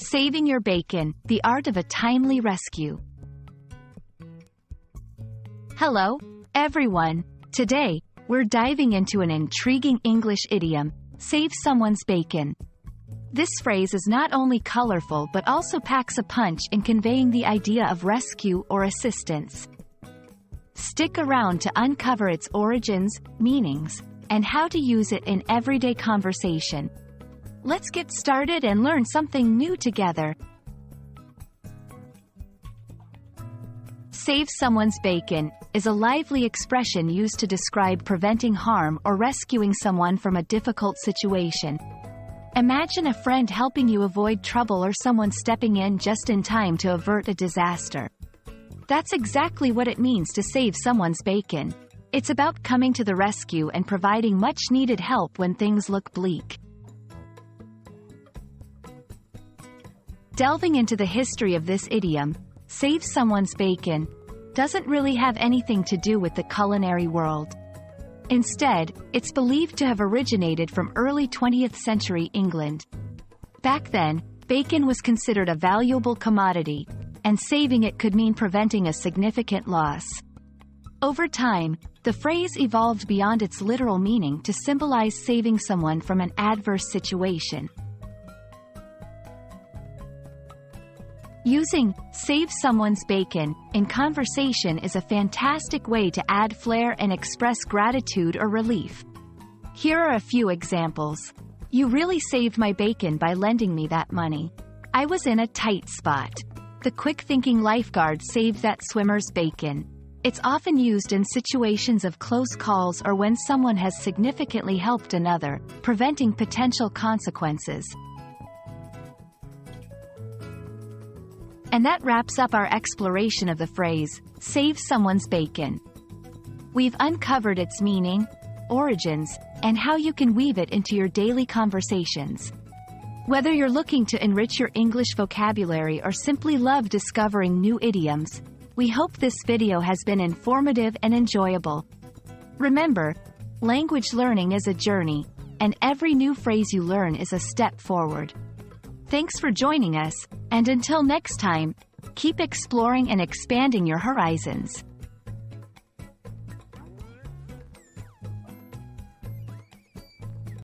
Saving your bacon, the art of a timely rescue. Hello, everyone. Today, we're diving into an intriguing English idiom, save someone's bacon. This phrase is not only colorful but also packs a punch in conveying the idea of rescue or assistance. Stick around to uncover its origins, meanings, and how to use it in everyday conversation. Let's get started and learn something new together. Save someone's bacon is a lively expression used to describe preventing harm or rescuing someone from a difficult situation. Imagine a friend helping you avoid trouble or someone stepping in just in time to avert a disaster. That's exactly what it means to save someone's bacon. It's about coming to the rescue and providing much-needed help when things look bleak. Delving into the history of this idiom, save someone's bacon, doesn't really have anything to do with the culinary world. Instead, it's believed to have originated from early 20th century England. Back then, bacon was considered a valuable commodity, and saving it could mean preventing a significant loss. Over time, the phrase evolved beyond its literal meaning to symbolize saving someone from an adverse situation. Using "save someone's bacon" in conversation is a fantastic way to add flair and express gratitude or relief. Here are a few examples. You really saved my bacon by lending me that money. I was in a tight spot. The quick-thinking lifeguard saved that swimmer's bacon. It's often used in situations of close calls or when someone has significantly helped another, preventing potential consequences. And that wraps up our exploration of the phrase, save someone's bacon. We've uncovered its meaning, origins, and how you can weave it into your daily conversations. Whether you're looking to enrich your English vocabulary or simply love discovering new idioms, we hope this video has been informative and enjoyable. Remember, language learning is a journey, and every new phrase you learn is a step forward. Thanks for joining us, and until next time, keep exploring and expanding your horizons.